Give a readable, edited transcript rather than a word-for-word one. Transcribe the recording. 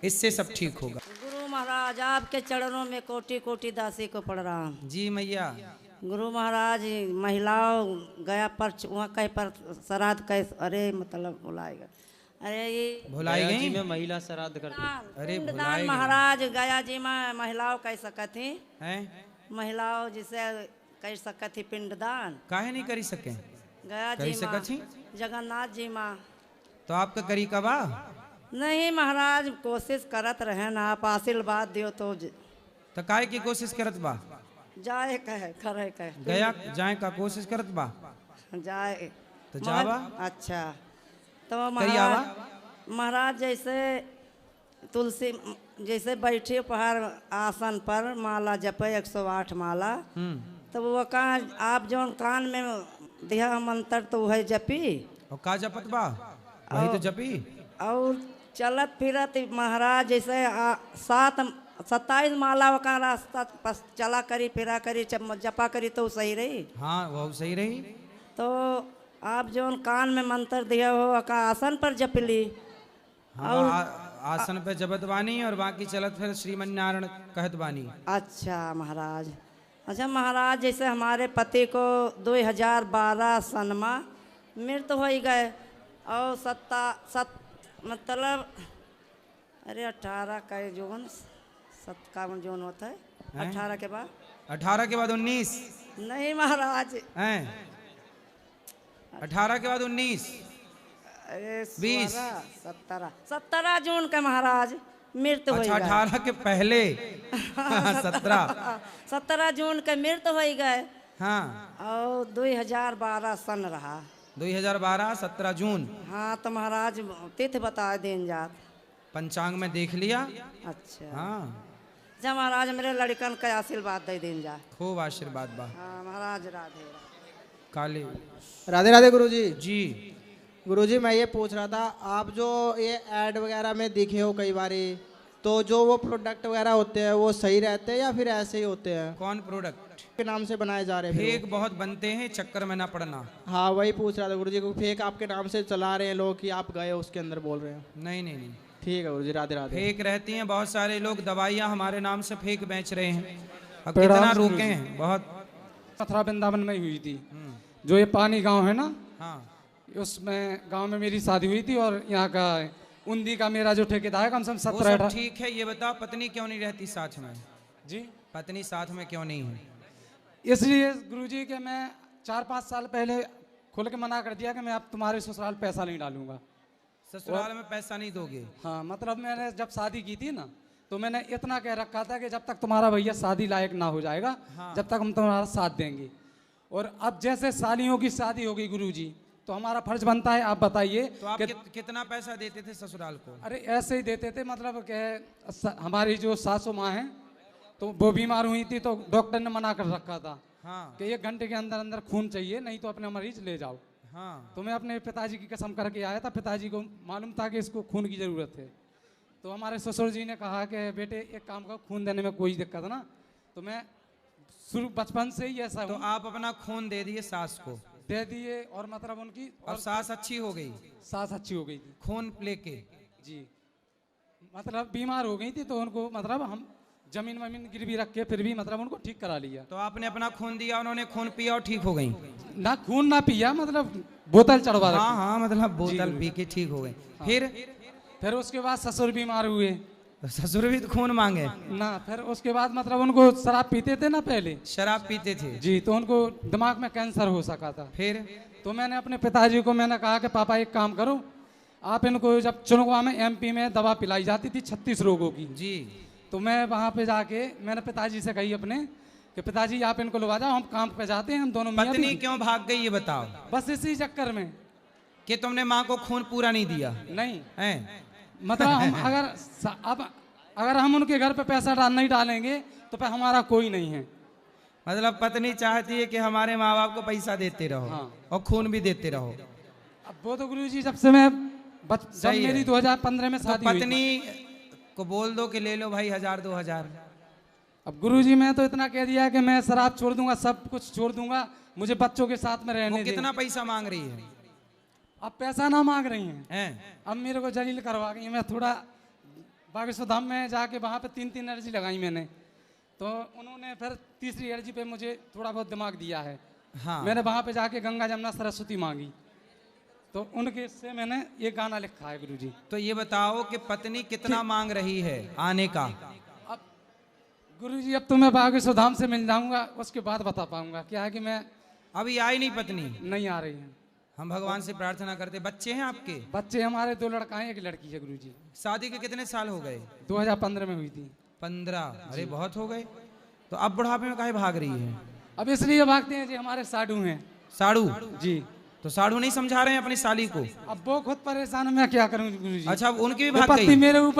इससे सब ठीक होगा। गुरु महाराज आपके चरणों में कोटि कोटि दासी को पड़ रहा हूँ। जी मैया। गुरु महाराज महिलाओं गया पर वहाँ कहीं पर श्राद्ध कैसे, अरे मतलब बुलाएगा, अरे ये भुलाई गया गई। जी में महिला श्राद्ध करती अरे पिंडदान भुलाई गई महाराज गया जी में महिलाओं कह सकत थी, हैं? महिलाओं जिसे कह सकत थी पिंडदान काहे नहीं करी सके? गया करी जी माँ, सकत थी? जगन्नाथ जी माँ। तो आपका करी कबा? नहीं महाराज कोशिश करत रहे ना, आप आशीर्वाद दियो तो तो काहे की कोशिश करत बा? जाए कहे करे कहे गया जाए का कोशिश करत बा? जाए तो जावा। अच्छा तो करी आवा। महाराज जैसे तुलसी जैसे बैठे पहाड़ आसन पर माला जपे 108 माला, तो वो कहाँ आप जौन कान में दिया मंत्र तो वही जपी और का जपत बा? वही तो जपी। और चलत फिरत महाराज जैसे 27 माला का रास्ता चला करी फिरा करी जपा करी तो सही रही। हाँ वो सही रही। तो आप जो कान में मंत्र दिया हो का आसन पर जप ली। हाँ, और आसन पे जपत बानी और बाकी चलत फिर श्रीमन नारायण कहत बानी। अच्छा महाराज, अच्छा महाराज जैसे हमारे पति को 2012 सन में मृत्यु हो गए और मतलब अरे 18 का जोन 57 जोन होता है 18 के बाद 18 के बाद 19 नहीं महाराज हैं? 18 के बाद 19 अरे 20 17 जून के महाराज मृत्यु हो अच्छा गए। 18 के पहले 17 जून के मृत्यु हो गए। हाँ और 2012 सन रहा 2012 17 जून। हाँ तो महाराज तिथि बता दें जात पंचांग में देख लिया। अच्छा हाँ जब महाराज मेरे लड़कन का आशीर्वाद दे दें जा। खूब आशीर्वाद बा। हाँ महाराज राधे काली राधे राधे गुरुजी। जी गुरुजी मैं ये पूछ रहा था, आप जो ये ऐड वगैरह में दिखे हो कई बारी, तो जो वो प्रोडक्ट वगैरह होते हैं वो सही रहते हैं या फिर ऐसे ही होते हैं? कौन प्रोडक्ट के नाम से बनाए जा रहे हैं फिर फेक बहुत बनते हैं, चक्कर में ना पड़ना। वो? हाँ वही पूछ रहा था गुरुजी को, फेक आपके नाम से चला रहे हैं लोग कि आप गए उसके अंदर बोल रहे हैं? नहीं नहीं नहीं, ठीक है गुरुजी, राधे राधे। फेक रहती हैं। बहुत सारे लोग दवाइयाँ हमारे नाम से फेक बेच रहे हैं। अब कितना रोके हैं बहुत। मथुरा वृंदावन में ही हुई थी। जो ये पानी गांव है ना, हाँ उसमें गांव में मेरी शादी हुई थी और यहाँ का उन्दी का मेरा जो ठेकेदार है कम से कम वो 17 सब ठीक है। ये बताओ पत्नी क्यों नहीं रहती साथ में? जी पत्नी साथ में क्यों नहीं है? इसलिए गुरुजी के मैं 4-5 साल पहले खुल के मना कर दिया कि मैं अब तुम्हारे ससुराल पैसा नहीं डालूंगा। ससुराल में पैसा नहीं दोगे? हाँ मतलब मैंने जब शादी की थी ना तो मैंने इतना कह रखा था कि जब तक तुम्हारा भैया शादी लायक ना हो जाएगा जब तक हम तुम्हारा साथ देंगे। और अब जैसे सालियों की शादी हो गई गुरुजी, तो हमारा फर्ज बनता है, आप बताइए। तो आप कितना पैसा देते थे ससुराल को? अरे ऐसे ही देते थे, मतलब कि हमारी जो सासू माँ हैं तो वो बीमार हुई थी तो डॉक्टर ने मना कर रखा था हाँ कि 1 घंटे के अंदर अंदर खून चाहिए, नहीं तो अपने मरीज ले जाओ। हाँ तो मैं अपने पिताजी की कसम करके आया था, पिताजी को मालूम था कि इसको खून की ज़रूरत है। तो हमारे ससुर जी ने कहा कि बेटे एक काम करो, खून देने में कोई दिक्कत ना। तो मैं शुरू बचपन से ही ऐसा तो आप अपना खून दे दिए सास को? दे दिए और मतलब उनकी और सास अच्छी हो गई? सास अच्छी हो गई थी खून लेके? जी, मतलब बीमार हो गई थी तो उनको मतलब हम जमीन वमीन गिरवी रख के फिर भी मतलब उनको ठीक करा लिया। तो आपने अपना खून दिया, उन्होंने खून पिया और ठीक हो गई? ना खून ना पिया, मतलब बोतल चढ़वा हाँ रखी। हाँ मतलब बोतल पी के ठीक हो गई। फिर उसके बाद ससुर बीमार हुए तो ससुर भी तो खून मांगे ना। फिर उसके बाद मतलब उनको शराब पीते थे ना पहले, शराब पीते थे जी, तो उनको दिमाग में कैंसर हो सका था। फिर तो मैंने अपने पिताजी को मैंने कहा कि पापा एक काम करो, आप इनको, जब चुनगवा में MP में दवा पिलाई जाती थी 36 रोगों की जी, तो मैं वहाँ पे जाके मैंने पिताजी से कही अपने कि पिताजी आप इनको लगा जाओ, हम काम पे जाते हैं, हम दोनों मियां पत्नी बीवी। क्यों भाग गई ये बताओ? बस इसी चक्कर में कि तुमने माँ को खून पूरा नहीं दिया नहीं, हैं? मतलब हम अगर हम उनके घर पे पैसा नहीं डालेंगे तो फिर हमारा कोई नहीं है। मतलब पत्नी चाहती है कि हमारे माँ बाप को पैसा देते रहो हाँ। और खून भी देते रहो। अब वो तो गुरुजी जब से मैं जब सही है। मेरी 2015 में तो शादी हुई पत्नी को बोल दो कि ले लो भाई 1000-2000। अब गुरुजी मैं तो इतना कह दिया कि मैं शराब छोड़ दूंगा, सब कुछ छोड़ दूंगा, मुझे बच्चों के साथ में वो रहने दे। कितना पैसा मांग रही है? अब पैसा ना मांग रही हैं, हैं? अब मेरे को जलील करवा गई। मैं थोड़ा बागेश्वर धाम में जाके वहाँ पे 3 अर्जी लगाई मैंने, तो उन्होंने फिर तीसरी अर्जी पे मुझे थोड़ा बहुत दिमाग दिया है। हाँ। मैंने वहाँ पे जाके गंगा जमुना सरस्वती मांगी, तो उनके से मैंने ये गाना लिखा है गुरुजी। तो ये बताओ कि पत्नी कितना मांग रही है आने का? अब गुरुजी अब तो मैं बागेश्वर धाम से मिल जाऊंगा, उसके बाद बता पाऊंगा। क्या है कि मैं अभी आई नहीं पत्नी? नहीं आ रही है। हम भगवान से प्रार्थना करते। बच्चे हैं आपके? बच्चे हमारे 2 लड़का हैं, 1 लड़की है गुरुजी। शादी के कितने साल हो गए? 2015 में हुई थी। 15? अरे बहुत हो गए। तो अब बुढ़ापे में काहे भाग रही है? अब इसलिए भागते हैं जी, हमारे साधु हैं। साड़ू? जी। तो साड़ू नहीं समझा रहे हैं अपनी साली को? अब वो खुद परेशान है, मैं क्या करूं गुरुजी। अच्छा, अब उनकी भी भाग विपत्ति गई? मेरे ऊपर